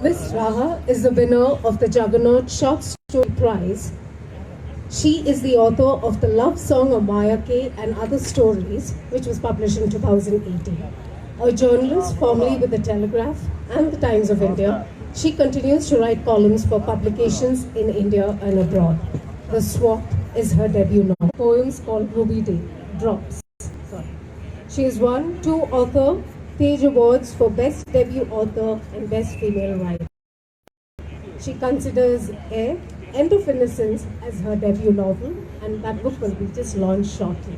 Miss Raha is the winner of the Juggernaut Short Story Prize. She is the author of The Love Song of Maya K and Other Stories, which was published in 2018. A journalist formerly with The Telegraph and The Times of India, she continues to write columns for publications in India and abroad. The Swap is her debut novel. Poems called Ruby Day, Drops. She has won 2 author Page Awards for Best Debut Author and Best Female Writer. She considers Air, End of Innocence as her debut novel, and that book will be just launched shortly.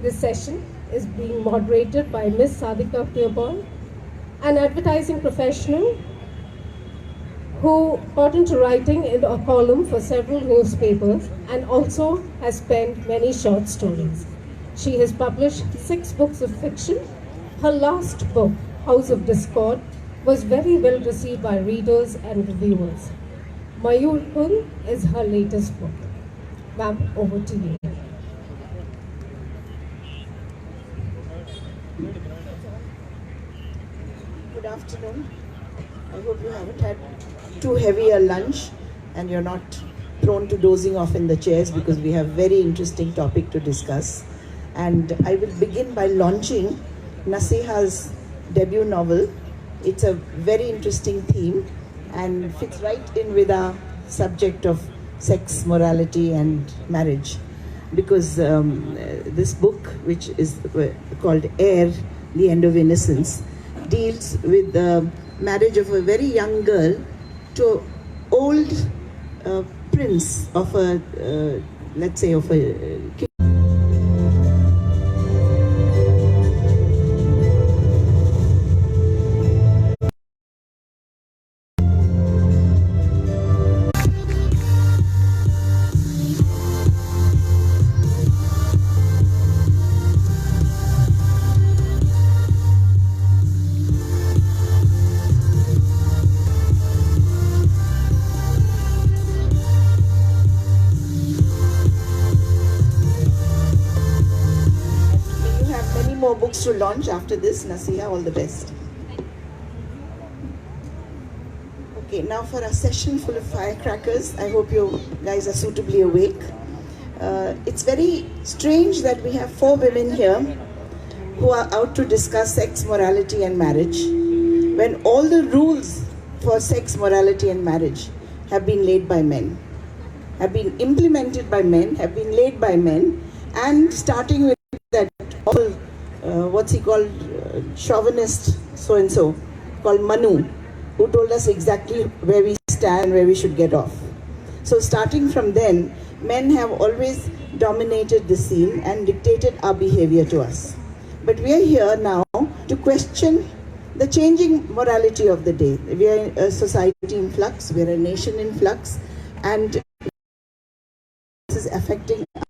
This session is being moderated by Miss Sadika Pierboy, an advertising professional who got into writing in a column for several newspapers and also has penned many short stories. She has published 6 books of fiction. Her last book, House of Discord, was very well received by readers and reviewers. Mayurkul is her latest book. Ma'am, over to you. Good afternoon. I hope you haven't had too heavy a lunch and you're not prone to dozing off in the chairs, because we have very interesting topic to discuss. And I will begin by launching Nasiha's debut novel. It's a very interesting theme and fits right in with our subject of sex, morality and marriage, because this book, which is called Air, The End of Innocence, deals with the marriage of a very young girl to old prince of a, let's say, of a king. More books to launch after this. Nasiha, all the best. Okay, now for a session full of firecrackers. I hope you guys are suitably awake. It's very strange that we have 4 women here who are out to discuss sex, morality and marriage, when all the rules for sex, morality and marriage have been laid by men, have been implemented by men, have been laid by men, and starting with that awful what's he called, chauvinist so-and-so, called Manu, who told us exactly where we stand, where we should get off. So starting from then, men have always dominated the scene and dictated our behavior to us. But we are here now to question the changing morality of the day. We are a society in flux, we are a nation in flux, and this is affecting us.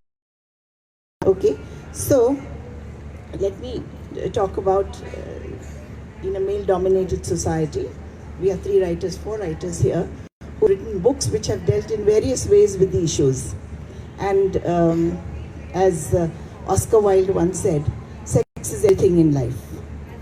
Okay, so let me talk about in a male-dominated society. We are 3 writers, 4 writers here who have written books which have dealt in various ways with the issues. And as Oscar Wilde once said, sex is everything in life.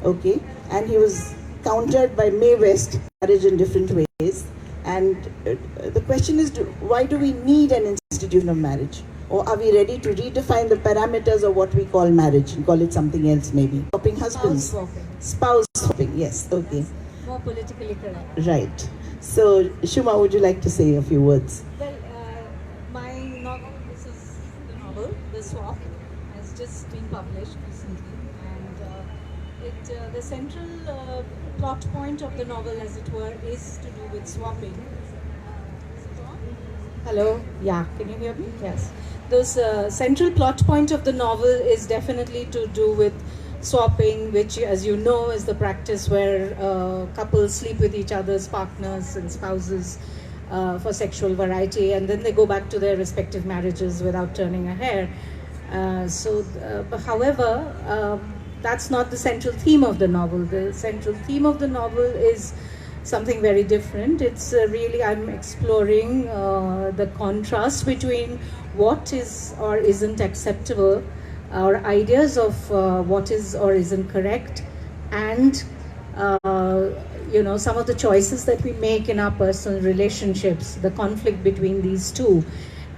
Okay, and he was countered by Mae West, marriage in different ways. And the question is, why do we need an institution of marriage? Or are we ready to redefine the parameters of what we call marriage and call it something else maybe? Swapping husbands. Spouse swapping, yes, okay. More politically correct. Right. So, Shuma, would you like to say a few words? Well, my novel, this is the novel, The Swap, has just been published recently. And the central plot point of the novel, as it were, is to do with swapping. Hello? Yeah, can you hear me? Yes. The central plot point of the novel is definitely to do with swapping, which, as you know, is the practice where couples sleep with each other's partners and spouses for sexual variety, and then they go back to their respective marriages without turning a hair. However, that's not the central theme of the novel. The central theme of the novel is something very different. It's really, I'm exploring the contrast between what is or isn't acceptable, our ideas of what is or isn't correct, and some of the choices that we make in our personal relationships, the conflict between these two.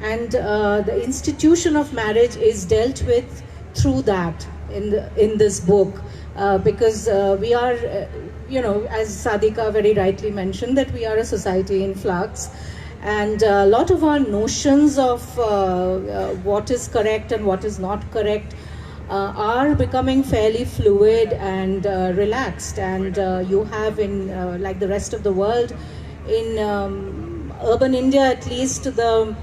And the institution of marriage is dealt with through that in this book, because we are, as Sadhika very rightly mentioned, that we are a society in flux. And a lot of our notions of what is correct and what is not correct are becoming fairly fluid and relaxed. And you have in, like the rest of the world, in urban India at least, the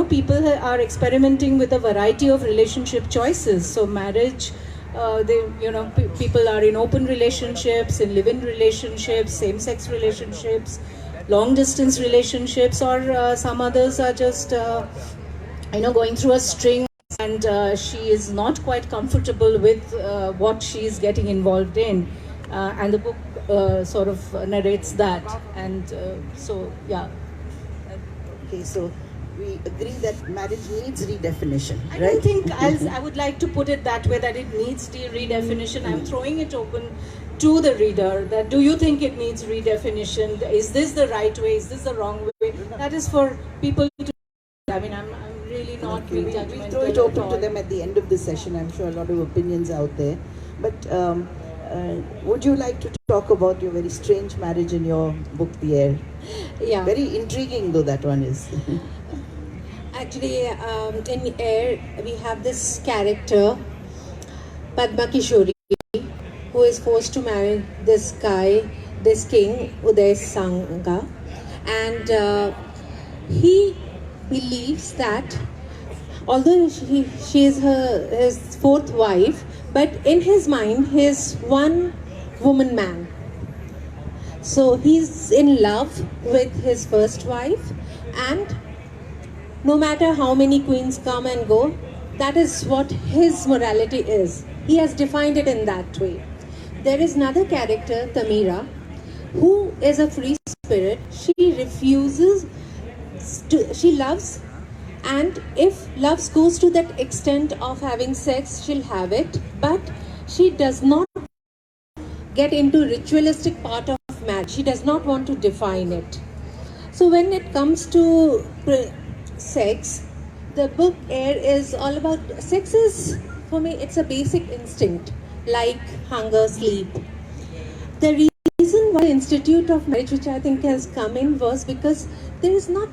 people are experimenting with a variety of relationship choices. So marriage, people are in open relationships, in live-in relationships, same-sex relationships, long-distance relationships, or some others are just, going through a string, and she is not quite comfortable with what she is getting involved in. And the book sort of narrates that. And so, yeah. Okay, so we agree that marriage needs redefinition, I right? don't think I would like to put it that way, that it needs redefinition. I'm throwing it open to the reader, that do you think it needs redefinition? Is this the right way? Is this the wrong way? That is for people to... I mean, I'm really not being judgmental. We'll throw it open to them at the end of the session. I'm sure a lot of opinions out there. But would you like to talk about your very strange marriage in your book, The Heir? Yeah. Very intriguing though that one is. Actually, in Air, we have this character, Padma Kishori, who is forced to marry this guy, this king, Uday Sangha. And he believes that although she is his fourth wife, but in his mind, he is one woman man. So he's in love with his first wife, and no matter how many queens come and go, that is what his morality is. He has defined it in that way. There is another character, Tamira, who is a free spirit. She refuses she loves, and if love goes to that extent of having sex, she'll have it, but she does not get into ritualistic part of marriage. She does not want to define it. So when it comes to sex, the book Air is all about... Sex is, for me, it's a basic instinct, like hunger, sleep. The reason why Institute of Marriage, which I think has come in, was because there is not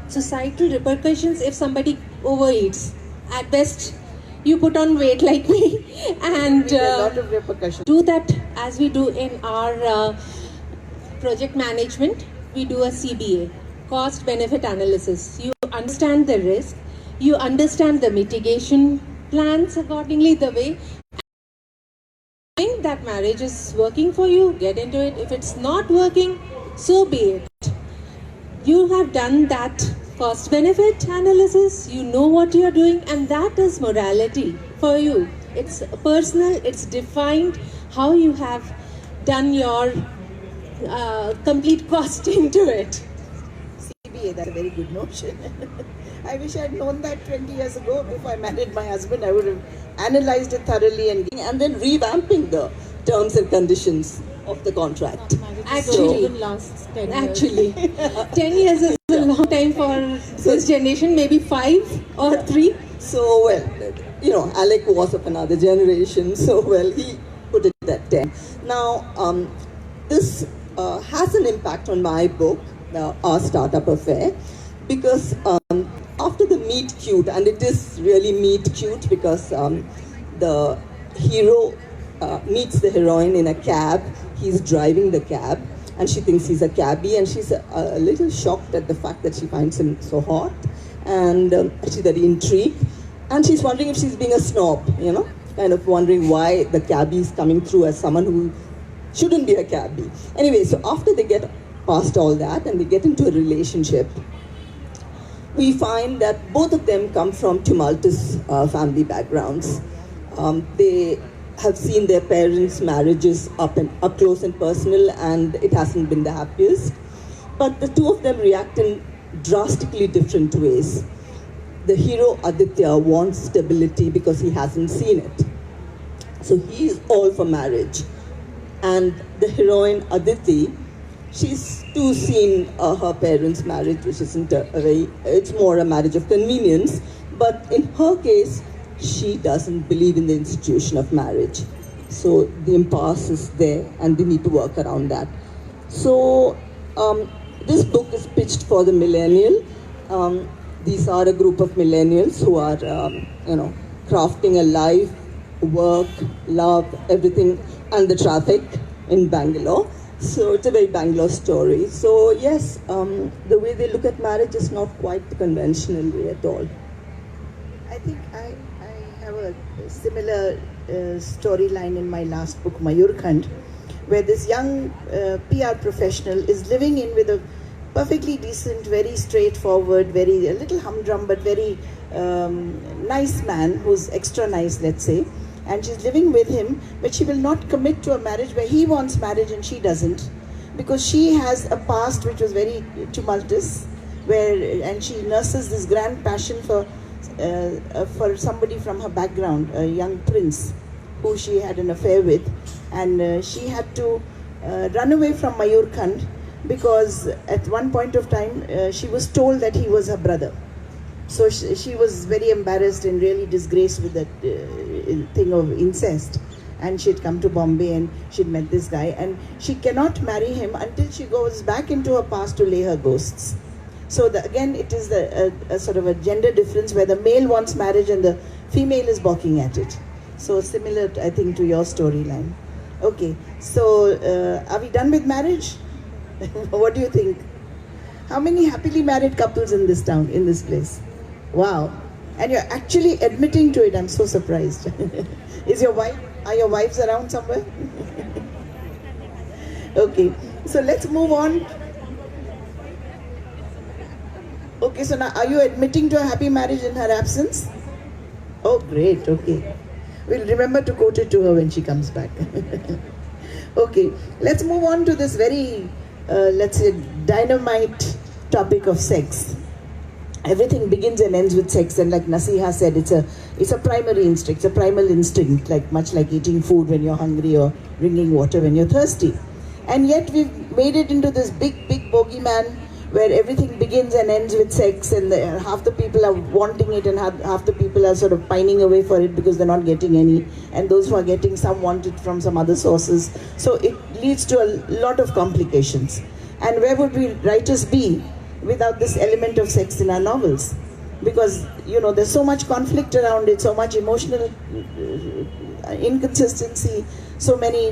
societal repercussions if somebody overeats. At best, you put on weight like me, and a lot of repercussions. Do that as we do in our project management. We do a CBA, cost benefit analysis. You understand the risk, you understand the mitigation plans accordingly, the way. Think that marriage is working for you, get into it. If it's not working, so be it. You have done that cost benefit analysis, you know what you are doing, and that is morality for you. It's personal, it's defined how you have done your complete costing to it. CBA, that's a very good notion. I wish I had known that 20 years ago. Before I married my husband, I would have analyzed it thoroughly and then revamping the terms and conditions of the contract. Actually, even lasts 10 years. Actually, 10 years is a long time for this generation, maybe 5 or 3. So, well, Alec was of another generation, so, well, he put it at 10. Now, this has an impact on my book, Our Startup Affair, because after the meet cute, and it is really meet cute because the hero meets the heroine in a cab. He's driving the cab, and she thinks he's a cabbie, and she's a little shocked at the fact that she finds him so hot, and she's very intrigued, and she's wondering if she's being a snob, kind of wondering why the cabbie is coming through as someone who shouldn't be a cabbie. Anyway, so after they get past all that and they get into a relationship, we find that both of them come from tumultuous family backgrounds. They have seen their parents' marriages up close and personal, and it hasn't been the happiest. But the two of them react in drastically different ways. The hero Aditya wants stability because he hasn't seen it. So he is all for marriage. And the heroine Aditi, she's too seen her parents' marriage, which isn't it's more a marriage of convenience. But in her case, she doesn't believe in the institution of marriage. So the impasse is there, and they need to work around that. So this book is pitched for the millennial. These are a group of millennials who are, crafting a life, work, love, everything, and the traffic in Bangalore. So it's a very Bangalore story. So yes, the way they look at marriage is not quite the conventional way at all. I think I have a similar storyline in my last book, Mayurkand, where this young PR professional is living in with a perfectly decent, very straightforward, very a little humdrum but very nice man who's extra nice, let's say. And she's living with him, but she will not commit to a marriage where he wants marriage and she doesn't, because she has a past which was very tumultuous, and she nurses this grand passion for somebody from her background, a young prince who she had an affair with, and she had to run away from Mayurkand because at one point of time she was told that he was her brother. So she was very embarrassed and really disgraced with that thing of incest. And she'd come to Bombay and she'd met this guy, and she cannot marry him until she goes back into her past to lay her ghosts. So again, it is a sort of a gender difference where the male wants marriage and the female is balking at it. So similar, I think, to your storyline. Okay, so are we done with marriage? What do you think? How many happily married couples in this town, in this place? Wow. And you're actually admitting to it. I'm so surprised. Are your wives around somewhere? Okay, so let's move on. Okay, so now are you admitting to a happy marriage in her absence? Oh, great. Okay. We'll remember to quote it to her when she comes back. Okay, let's move on to this very, let's say, dynamite topic of sex. Everything begins and ends with sex, and like Nasiha said, it's a primary instinct, it's a primal instinct, much like eating food when you're hungry or drinking water when you're thirsty. And yet we've made it into this big bogeyman where everything begins and ends with sex, and half the people are wanting it and half the people are sort of pining away for it because they're not getting any, and those who are getting some want it from some other sources. So it leads to a lot of complications. And where would we writers be without this element of sex in our novels? Because there's so much conflict around it, so much emotional inconsistency, so many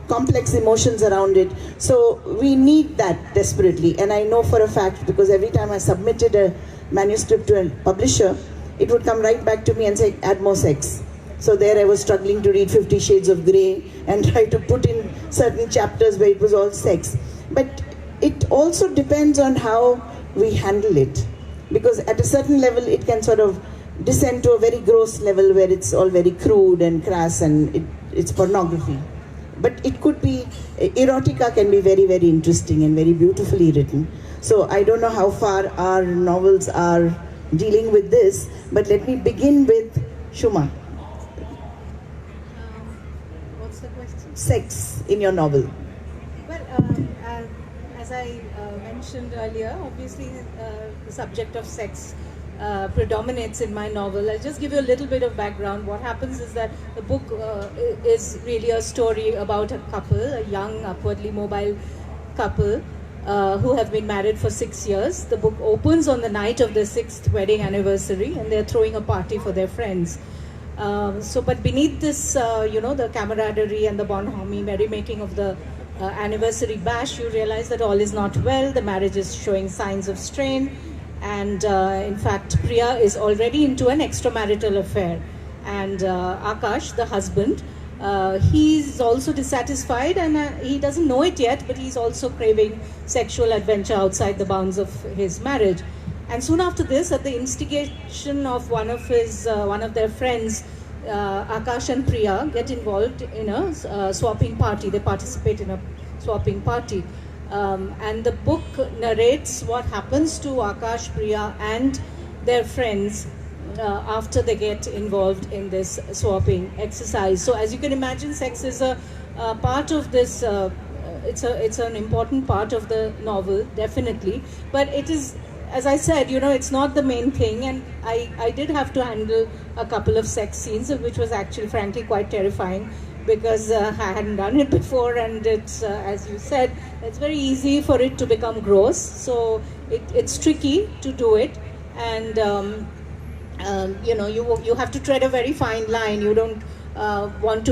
complex emotions around it. So we need that desperately. And I know for a fact, because every time I submitted a manuscript to a publisher, it would come right back to me and say, add more sex. So there I was struggling to read 50 Shades of Grey and try to put in certain chapters where it was all sex. But it also depends on how we handle it, because at a certain level it can sort of descend to a very gross level where it's all very crude and crass and it's pornography. But it could be, erotica can be very, very interesting and very beautifully written. So I don't know how far our novels are dealing with this, but let me begin with Shuma. What's the question? Sex in your novel. Well, as I mentioned earlier, obviously the subject of sex predominates in my novel. I'll just give you a little bit of background. What happens is that the book is really a story about a couple, a young, upwardly mobile couple who have been married for 6 years. The book opens on the night of their 6th wedding anniversary, and they're throwing a party for their friends. But beneath this, the camaraderie and the bonhomie merrymaking of the anniversary bash, you realize that all is not well. The marriage is showing signs of strain, and in fact Priya is already into an extramarital affair, and Akash, the husband, he's also dissatisfied, and he doesn't know it yet, but he's also craving sexual adventure outside the bounds of his marriage. And soon after this, at the instigation of one of their friends, Akash and Priya get involved in a swapping party. They participate in a swapping party. And the book narrates what happens to Akash, Priya and their friends after they get involved in this swapping exercise. So as you can imagine, sex is a part of this. It's an important part of the novel, definitely. But it is, as I said, it's not the main thing. And I did have to handle a couple of sex scenes, which was actually, frankly, quite terrifying, because I hadn't done it before, and it's, as you said, it's very easy for it to become gross. So it's tricky to do it, and you have to tread a very fine line. You don't want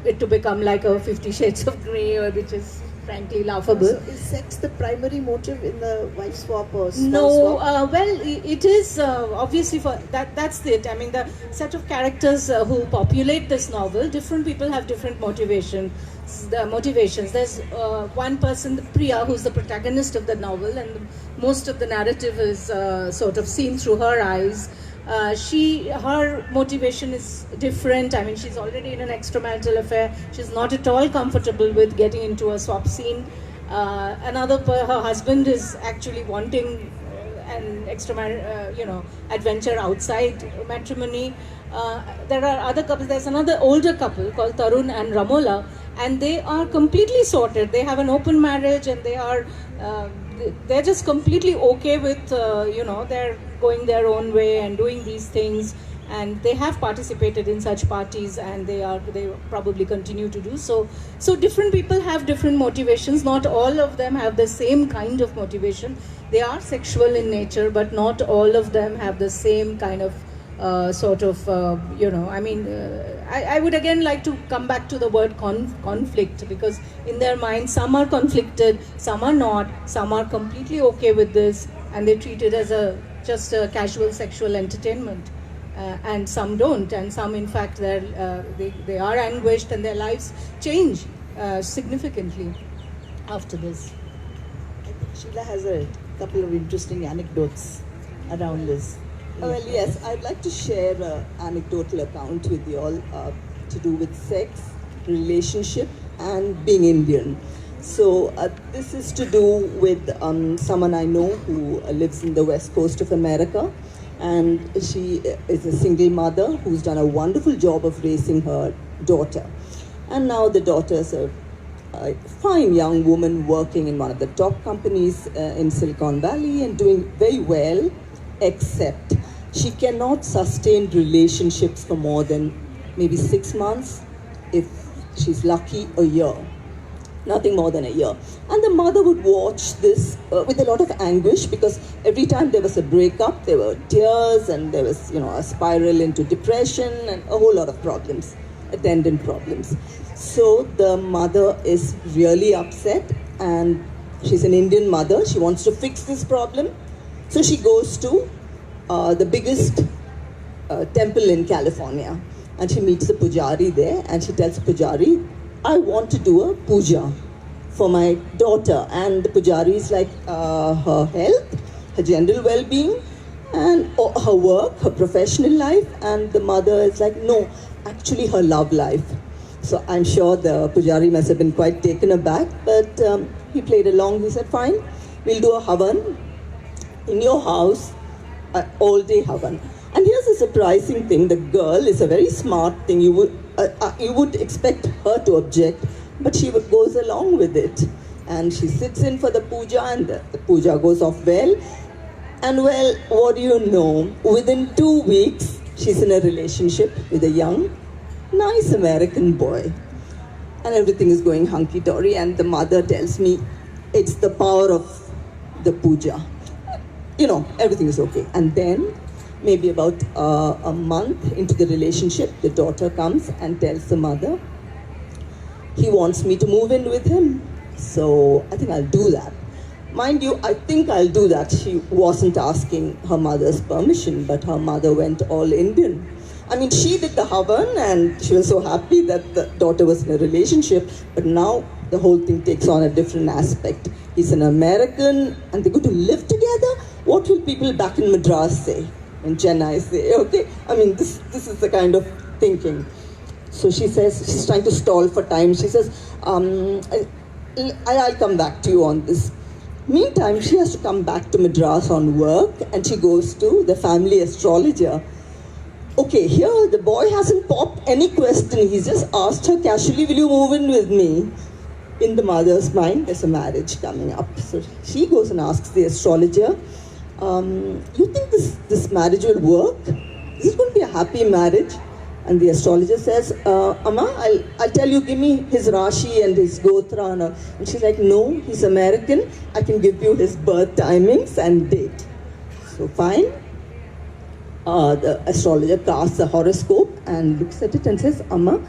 it to become like a 50 Shades of Grey, or which is frankly laughable. So is sex the primary motive in the wife swap or spouse No, swap? well, it is obviously for that. That's it. I mean, the set of characters who populate this novel, different people have different motivations. There's one person, Priya, who's the protagonist of the novel, and most of the narrative is sort of seen through her eyes. Her motivation is different. I mean, she's already in an extramarital affair. She's not at all comfortable with getting into a swap scene. Her husband is actually wanting an adventure outside matrimony. There are other couples. There's another older couple called Tarun and Ramola, and they are completely sorted. They have an open marriage, and they're just completely okay with they're going their own way and doing these things, and they have participated in such parties, and they probably continue to do so. So different people have different motivations. Not all of them have the same kind of motivation. They are sexual in nature, but not all of them have the same kind of I would again like to come back to the word conflict, because in their mind some are conflicted, some are not, some are completely okay with this, and they treat it as just a casual sexual entertainment, and some don't, and some in fact they are anguished, and their lives change significantly after this. I think Sheila has a couple of interesting anecdotes around this. Well, yes, I'd like to share an anecdotal account with you all to do with sex, relationship, and being Indian. So this is to do with someone I know who lives in the west coast of America, and she is a single mother who's done a wonderful job of raising her daughter. And now the daughter is a fine young woman working in one of the top companies in Silicon Valley and doing very well, except she cannot sustain relationships for more than maybe 6 months, if she's lucky, a year. Nothing more than a year. And the mother would watch this with a lot of anguish, because every time there was a breakup, there were tears, and there was, a spiral into depression and a whole lot of problems, attendant problems. So the mother is really upset, and she's an Indian mother. She wants to fix this problem. So she goes to the biggest temple in California, and she meets the pujari there, and she tells the pujari, I want to do a puja for my daughter. And the pujari is like, her health, her general well-being, and her work, her professional life. And the mother is like, no, actually her love life. So I'm sure the pujari must have been quite taken aback, but he played along. He said, fine, we'll do a havan in your house, all day havan. And here's a surprising thing: the girl is a very smart thing. You would expect her to object, but she goes along with it, and she sits in for the puja, and the puja goes off well. And well, what do you know? Within 2 weeks, she's in a relationship with a young, nice American boy, and everything is going hunky-dory. And the mother tells me it's the power of the puja. Everything is okay. And then, maybe about a month into the relationship, the daughter comes and tells the mother, he wants me to move in with him, so I think I'll do that. Mind you, I think I'll do that. She wasn't asking her mother's permission, but her mother went all Indian. I mean, she did the havan, and she was so happy that the daughter was in a relationship, but now the whole thing takes on a different aspect. He's an American, and they're going to live together. What will people back in Madras say, in Chennai say? Okay, I mean, this is the kind of thinking. So she says, she's trying to stall for time. She says, I'll come back to you on this. Meantime, she has to come back to Madras on work, and she goes to the family astrologer. Okay, here the boy hasn't popped any question. He's just asked her casually, will you move in with me? In the mother's mind, there's a marriage coming up. So she goes and asks the astrologer, you think this marriage will work? Is it going to be a happy marriage? And the astrologer says, Amma, I'll tell you, give me his Rashi and his Gotra. And she's like, no, he's American. I can give you his birth timings and date. So fine. The astrologer casts a horoscope and looks at it and says, Amma,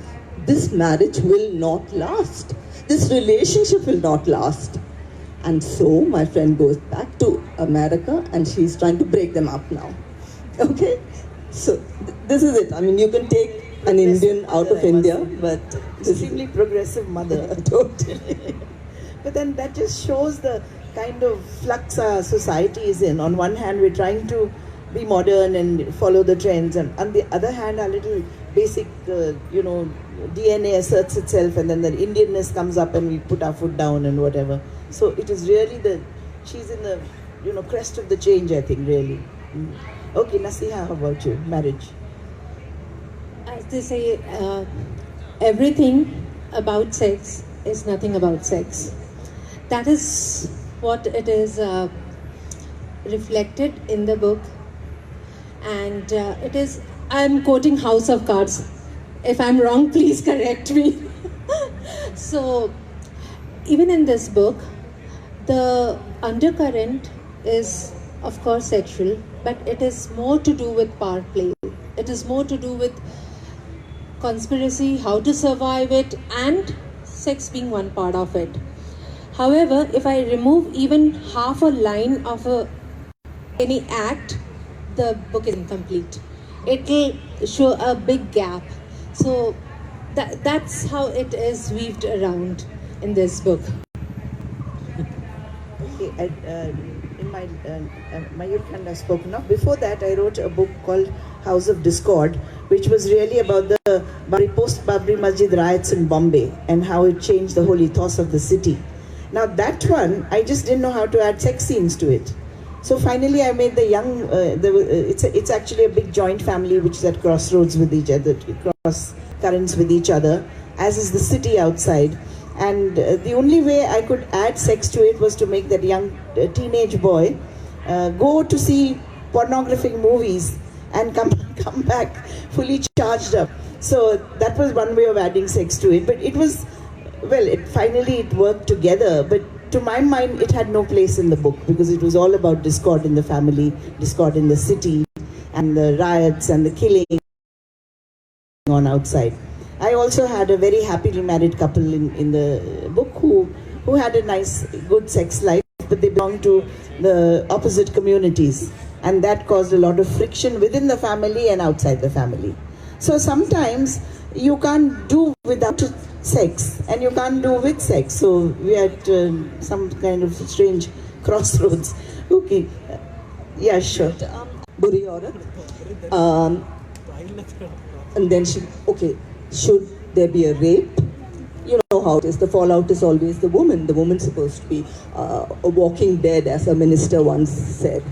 this marriage will not last. This relationship will not last. And so my friend goes back to America and she's trying to break them up now. Okay? So this is it. I mean, you can take an Indian out of India, but Extremely progressive mother. totally. But then that just shows the kind of flux our society is in. On one hand, we're trying to be modern and follow the trends, and on the other hand, our little basic, DNA asserts itself, and then the Indianness comes up, and we put our foot down and whatever. So it is really she's in the, crest of the change, I think, really. Okay, Nasiha, how about you? Marriage. As they say, everything about sex is nothing about sex. That is what it is reflected in the book. And it is, I'm quoting House of Cards. If I'm wrong, please correct me. So, even in this book, the undercurrent is, of course, sexual, but it is more to do with power play. It is more to do with conspiracy, how to survive it, and sex being one part of it. However, if I remove even half a line of any act, the book is incomplete. It will show a big gap. So that's how it is weaved around in this book. Okay, in my Mayur Khanda I've spoken of. Before that, I wrote a book called House of Discord, which was really about the post-Babri Masjid riots in Bombay and how it changed the whole ethos of the city. Now that one, I just didn't know how to add sex scenes to it. So finally, I made the young. It's actually a big joint family which is at crossroads with each other, cross currents with each other, as is the city outside. And the only way I could add sex to it was to make that young teenage boy go to see pornographic movies and come back fully charged up. So that was one way of adding sex to it. But it was, finally it worked together. But to my mind, it had no place in the book because it was all about discord in the family, discord in the city, and the riots and the killing on outside. I also had a very happily married couple in the book who had a nice, good sex life, but they belonged to the opposite communities. And that caused a lot of friction within the family and outside the family. So sometimes you can't do without sex and you can't do with sex. So we had some kind of strange crossroads. Okay. Yeah, sure. Buri Aurat. And then should there be a rape? You know how it is. The fallout is always the woman. The woman's supposed to be a walking dead, as a minister once said.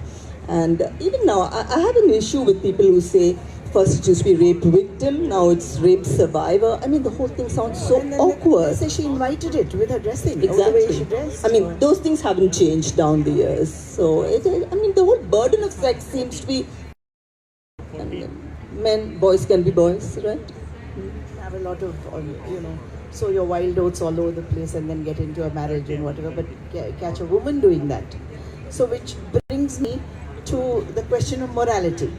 And even now, I have an issue with people who say, first it used to be rape victim, now it's rape survivor. I mean, the whole thing sounds so awkward. They say she invited it with her dressing, exactly. The way she dressed. I mean, those things haven't changed down the years. So, the whole burden of sex seems to be, boys can be boys, right? Have a lot of, sow your wild oats all over the place and then get into a marriage and whatever, but catch a woman doing that. So, which brings me to the question of morality.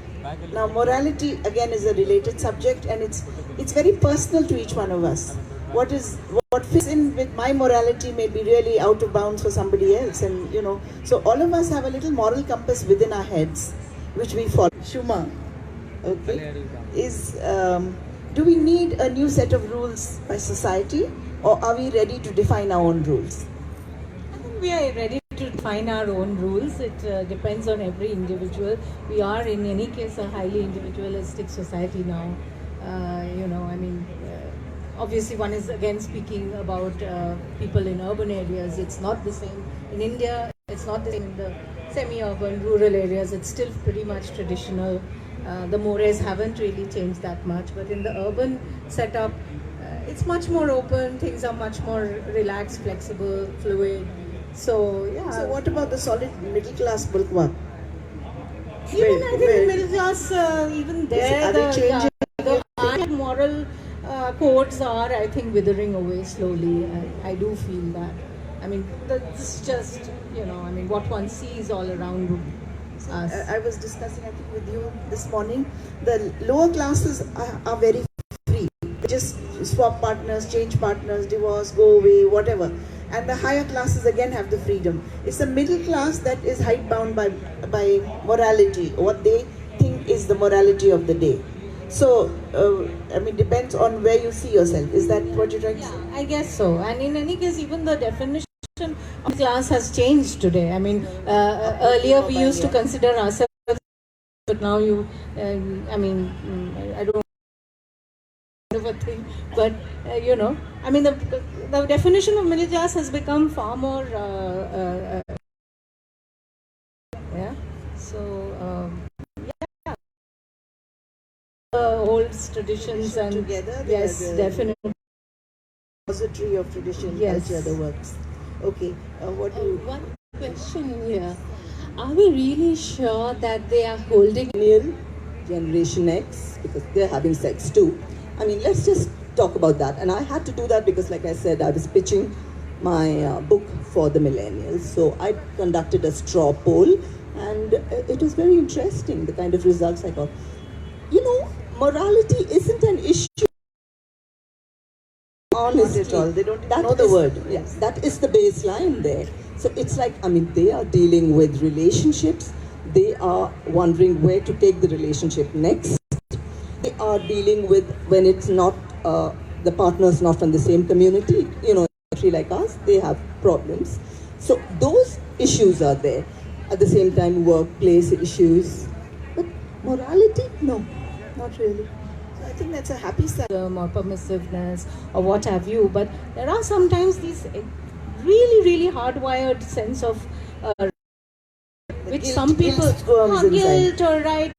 Now, morality again is a related subject, and it's very personal to each one of us. What fits in with my morality may be really out of bounds for somebody else, and so all of us have a little moral compass within our heads, which we follow. Shuma, okay, do we need a new set of rules by society, or are we ready to define our own rules? I think we are ready to define our own rules. It depends on every individual. We are in any case a highly individualistic society now. Obviously one is again speaking about people in urban areas. It's not the same in India. It's not the same in the semi-urban rural areas. It's still pretty much traditional. The mores haven't really changed that much, but in the urban setup, it's much more open. Things are much more relaxed, flexible, fluid. So yeah. So what about the solid middle class Bulkwa? Even I think the middle class, even there, Are they changing? the moral codes are, I think, withering away slowly. I do feel that. I mean, that's just, I mean, what one sees all around us. I was discussing, I think, with you this morning. The lower classes are very free. They just swap partners, change partners, divorce, go away, whatever. And the higher classes again have the freedom. It's the middle class that is hidebound by morality, what they think is the morality of the day. So, I mean, depends on where you see yourself. Is that what you're trying to say? Yeah, I guess so. And in any case, even the definition of class has changed today. I mean, earlier we used to consider ourselves, but now I mean, I don't know of a thing, but I mean, the definition of middle class has become far more, yeah. So, holds traditions and together. yes, definitely. Repository of tradition, Yes. culture, the works. Okay, what do you... One question here. Are we really sure that they are holding Millennial, Generation X, because they're having sex too. I mean, let's just talk about that. And I had to do that because, like I said, I was pitching my book for the millennials. So I conducted a straw poll, and it was very interesting, the kind of results I got. You know, morality isn't an issue. Honestly, Not at all. They don't even that know the is- word. Yes, that is the baseline there. So it's like, I mean, they are dealing with relationships. They are wondering where to take the relationship next. They are dealing with when it's not, the partner's not from the same community, country like us, they have problems. So those issues are there. At the same time, workplace issues. But morality, no, not really. So I think that's a happy sign. Or permissiveness or what have you, but there are sometimes these really, really hardwired sense of which guilt- some people guilt squirms inside. guilt or right.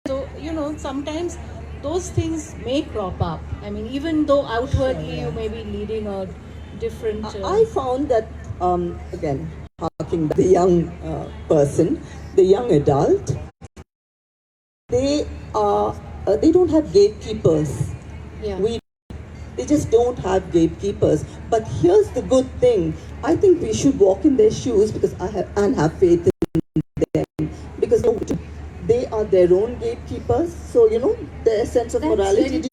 So sometimes those things may crop up. I mean, even though outwardly you may be leading a different. I found that, again, harking back, the young person, the young adult, they don't have gatekeepers. Yeah. They just don't have gatekeepers. But here's the good thing. I think we should walk in their shoes because have faith in them. Because they are their own gatekeepers. So, their sense of That's morality.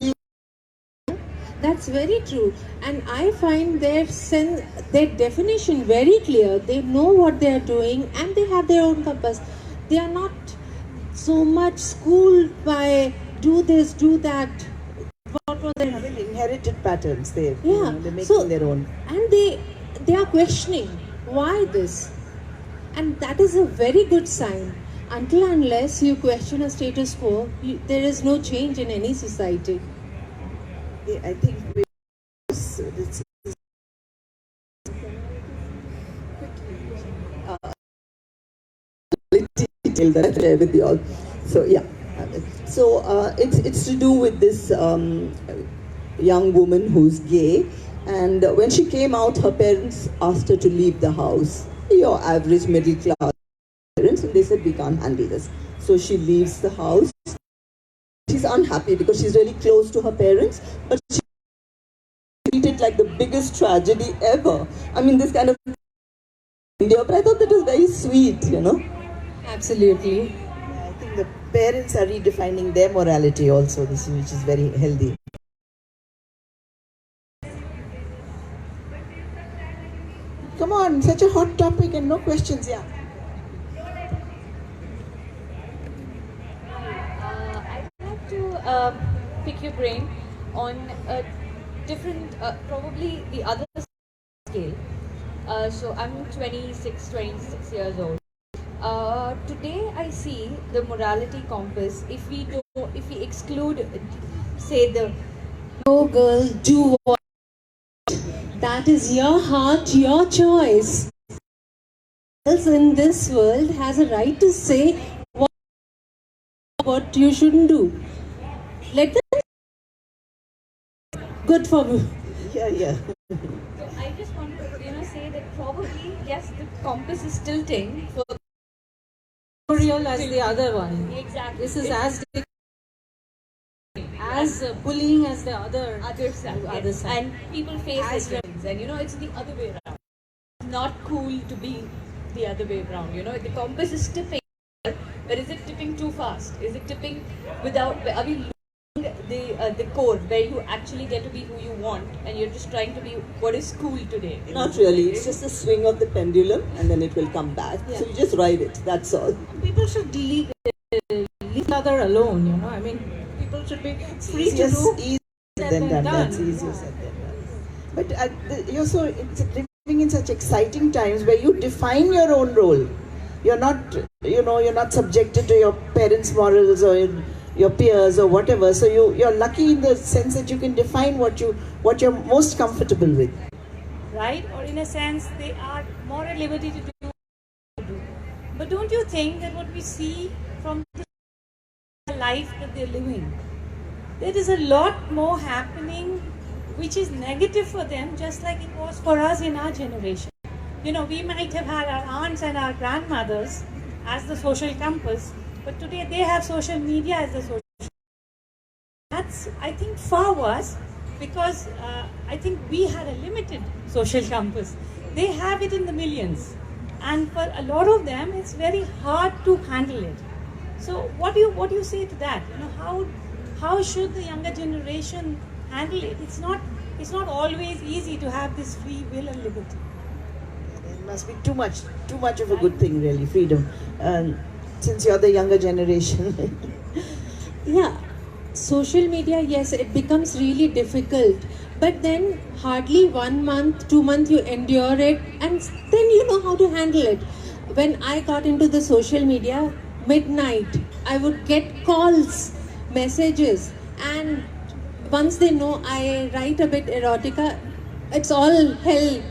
That's very true, and I find their definition very clear. They know what they are doing, and they have their own compass. They are not so much schooled by do this, do that. What was They their have inherited patterns. They're making so their own. and they are questioning why this, and that is a very good sign. Until unless you question a status quo, there is no change in any society. I think it's detail that I share with you all. So yeah, so it's to do with this young woman who's gay, and when she came out, her parents asked her to leave the house. Your average middle class parents, and they said we can't handle this. So she leaves the house. She's unhappy because she's really close to her parents, but she treated it like the biggest tragedy ever. I mean, this kind of India, but I thought that was very sweet, Absolutely. I think the parents are redefining their morality also, which is very healthy. Come on, such a hot topic and no questions, yeah. I'd like to pick your brain on a different, probably the other scale. So I'm 26 years old. Today I see the morality compass. If we exclude, say the No, girl, do what. That is your heart, your choice. Else in this world has a right to say what you shouldn't do. Let them. Good for me. Yeah. So I just want to, say that probably, yes, the compass is tilting for Real as the other one. exactly. This is as bullying as the other side. other Yes. side. And people face As it, and it's the other way around. It's not cool to be the other way around. The compass is tipping, but is it tipping too fast? Is it tipping without? Are we losing the core where you actually get to be who you want, and you're just trying to be what is cool today? Not really. It's just a swing of the pendulum, and then it will come back. So you just ride it. That's all. People should leave each other alone. I mean, people should be free Easier to do. easier said than done. than That's done. easier said than done. But you're so living in such exciting times where you define your own role. You're not, you're not subjected to your parents' morals or your peers or whatever. So you're lucky in the sense that you can define what you're most comfortable with. Right? Or in a sense, they are more at liberty to do what they do. But don't you think that what we see from the life that they're living, there is a lot more happening which is negative for them, just like it was for us in our generation. We might have had our aunts and our grandmothers as the social compass, but today they have social media as the social. That's, I think, far worse, because I think we had a limited social compass. They have it in the millions, and for a lot of them, it's very hard to handle it. So, what do you say to that? How should the younger generation handle it? It's not always easy to have this free will and liberty. It must be too much of a good thing, really, freedom. Since you're the younger generation. Yeah, social media, yes, it becomes really difficult. But then hardly 1 month, 2 months you endure it, and then you know how to handle it. When I got into the social media, midnight, I would get calls, messages, and once they know I write a bit erotica, it's all hell.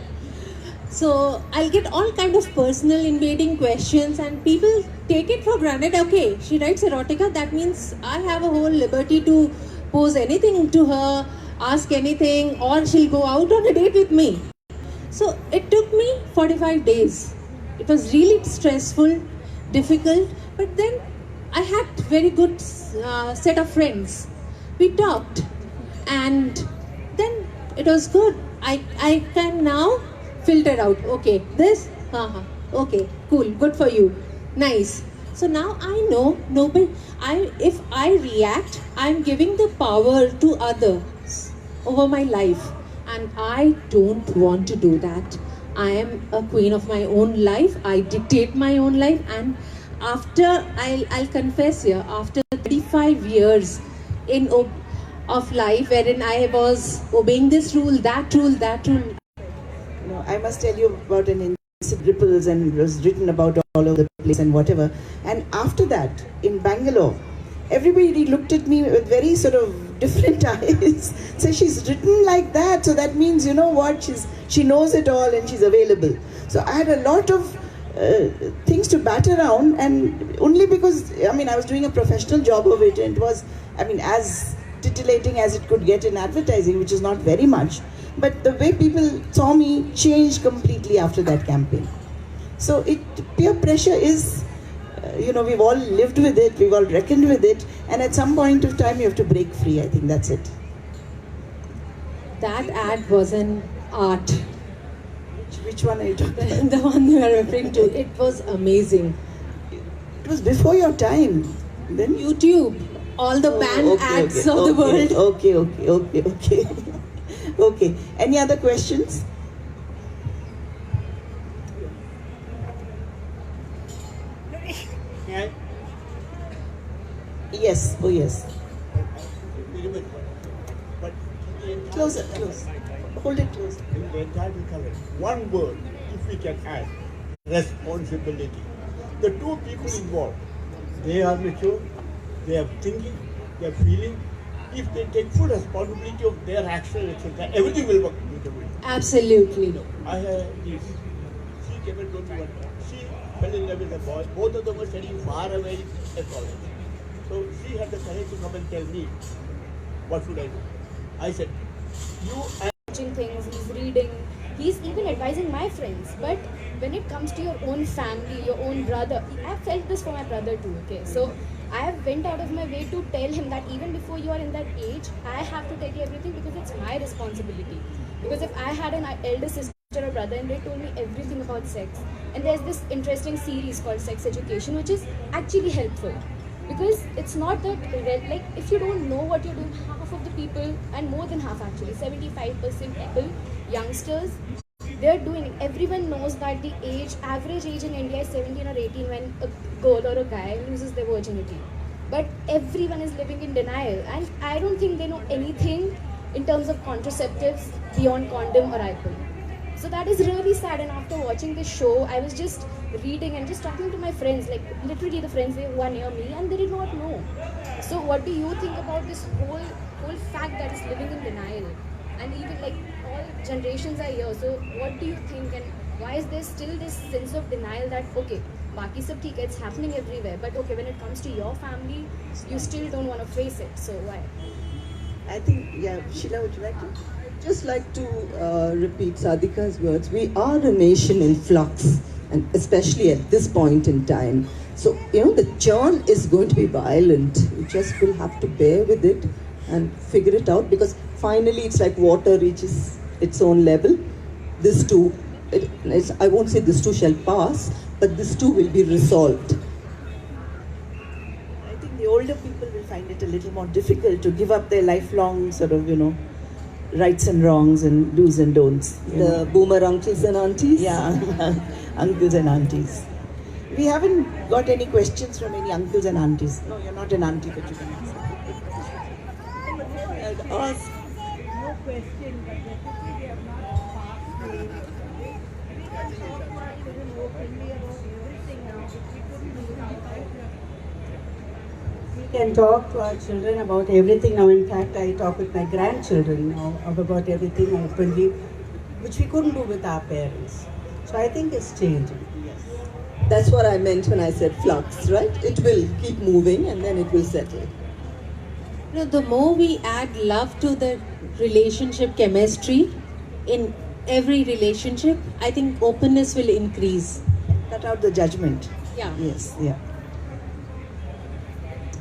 So I'll get all kind of personal invading questions, and people take it for granted. Okay, she writes erotica, that means I have a whole liberty to pose anything to her, ask anything, or she'll go out on a date with me. So it took me 45 days. It was really stressful, difficult, but then I had very good set of friends. We talked, and then it was good. I can now filter out, okay, this, okay, cool, good for you, nice. So now I know if I react, I'm giving the power to others over my life, and I don't want to do that. I am a queen of my own life. I dictate my own life, and after I'll confess here, after 35 years of life wherein I was obeying this rule, that rule. I must tell you about an incident, ripples, and it was written about all over the place and whatever. And after that, in Bangalore, everybody looked at me with very sort of different eyes. So she's written like that, so that means, you know what, she knows it all and she's available. So I had a lot of things to bat around, and only because, I was doing a professional job of it, and it was, as titillating as it could get in advertising, which is not very much. But the way people saw me changed completely after that campaign. So peer pressure is, we've all lived with it, we've all reckoned with it, and at some point of time you have to break free. I think that's it. That ad was an art. Which one are you talking about? The one you are referring to, it was amazing. It was before your time. Then YouTube, all the banned ads of the world. Okay. Okay. Any other questions? Yes. Oh, yes. Closer. Hold it close. In the entire cover, one word, if we can add, responsibility. The two people involved, they are mature, they are thinking, they are feeling. If they take full responsibility of their actions, etc., everything will work beautifully. Absolutely. I had this. She came and told me one time. She fell in love with a boy. Both of them were studying far away at college. So she had the courage to come and tell me, what should I do? I said, you and watching things, he's reading, he's even advising my friends. But when it comes to your own family, your own brother, I've felt this for my brother too, okay? So I have went out of my way to tell him that even before you are in that age, I have to tell you everything because it's my responsibility. Because if I had an elder sister or brother and they told me everything about sex, and there's this interesting series called Sex Education, which is actually helpful. Because it's not that, like, if you don't know what you're doing, half of the people, and more than half actually, 75% people, youngsters, they're doing it. Everyone knows that the average age in India is 17 or 18 when a girl or a guy loses their virginity. But everyone is living in denial, and I don't think they know anything in terms of contraceptives beyond condom or IPL. So that is really sad, and after watching this show, I was just reading and just talking to my friends, like literally the friends who are near me, and they did not know. So what do you think about this whole fact that is living in denial? And even like all generations are here, so what do you think, and why is there still this sense of denial that okay, baki sab theek hai, it's happening everywhere, but okay, when it comes to your family, you still don't want to face it, so why? I think, yeah, Sheila, would you like to? Just like to repeat Sadika's words. We are a nation in flux, and especially at this point in time. So, the churn is going to be violent. You just will have to bear with it and figure it out, because finally it's like water reaches its own level. This too, I won't say this too shall pass, but this too will be resolved. I think the older people will find it a little more difficult to give up their lifelong sort of, rights and wrongs and do's and don'ts. The boomer uncles and aunties? Yeah, uncles and aunties. We haven't got any questions from any uncles and aunties. No, you're not an auntie, but you can ask. I'd ask. No question, but definitely they have not passed the so much even openly about everything now, which we couldn't do without. We can talk to our children about everything now. In fact, I talk with my grandchildren now about everything openly, which we couldn't do with our parents. So I think it's changing. That's what I meant when I said flux, right? It will keep moving and then it will settle. The more we add love to the relationship chemistry in every relationship, I think openness will increase. Cut out the judgment. Yeah. Yes, yeah.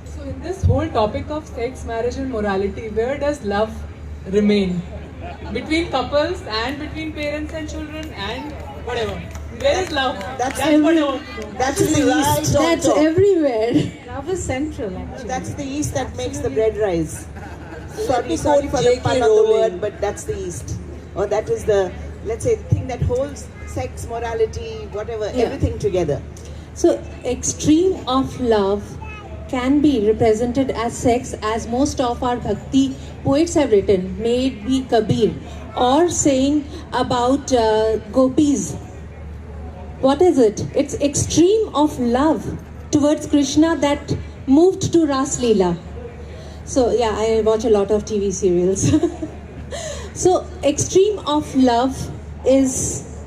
So in this whole topic of sex, marriage and morality, where does love remain? Between couples and between parents and children and whatever. Where is love? That's what I want to know. That's the yeast. That's everywhere. Love is central, actually. That's the yeast that makes the bread rise. Sorry for the J.K. pun on the Rowling. word, but that's the yeast. Or that is the, let's say, thing that holds sex, morality, whatever, everything together. So, extreme of love can be represented as sex, as most of our bhakti poets have written, may it be Kabir, or saying about gopis. What is it? It's extreme of love towards Krishna that moved to Ras Leela. So yeah, I watch a lot of TV serials. So extreme of love is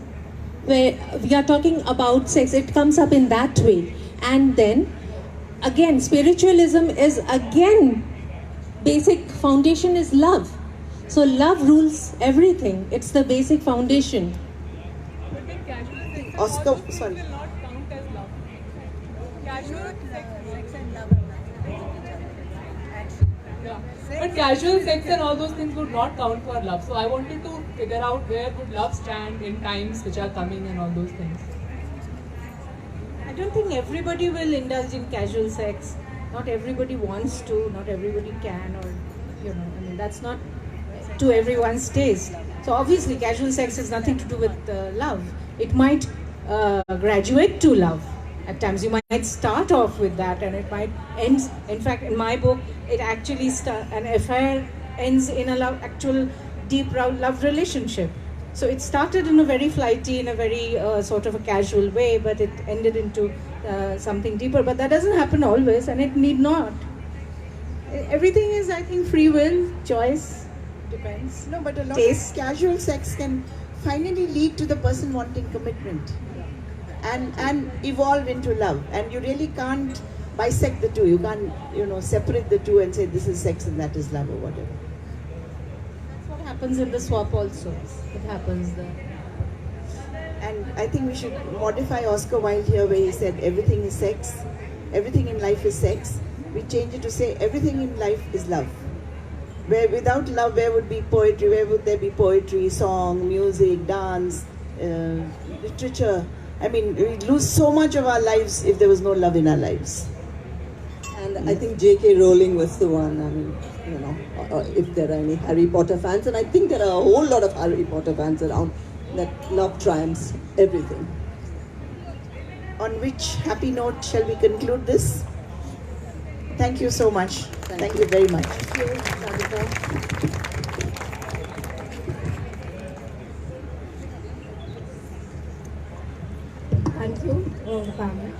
where we are talking about sex. It comes up in that way. And then again, spiritualism is again, basic foundation is love. So love rules everything. It's the basic foundation. Oscar, sorry. Will not count as love. Casual sex and love. Yeah. But casual sex and all those things would not count for love. So I wanted to figure out where would love stand in times which are coming and all those things. I don't think everybody will indulge in casual sex. Not everybody wants to, not everybody can, or, that's not to everyone's taste. So obviously casual sex has nothing to do with love. It might graduate to love. At times you might start off with that and it might end. In fact, in my book, it actually an affair ends in a actual deep love relationship. So it started in a very flighty, in a very sort of a casual way, but it ended into something deeper. But that doesn't happen always, and it need not. Everything is, I think, free will, choice, depends. No, but a lot Taste. of casual sex can finally lead to the person wanting commitment and evolve into love. And you really can't bisect the two. You can't, separate the two and say this is sex and that is love or whatever. That's what happens in the swap also. It happens there. And I think we should modify Oscar Wilde here where he said everything is sex, everything in life is sex. We change it to say everything in life is love. Where without love, where would be poetry? Where would there be poetry, song, music, dance, literature? I mean, we'd lose so much of our lives if there was no love in our lives. And I think J.K. Rowling was the one. I mean, if there are any Harry Potter fans, and I think there are a whole lot of Harry Potter fans around, that love triumphs everything. On which happy note shall we conclude this? Thank you so much. Thank you very much. Thank you, Radhika. Thank you, panel.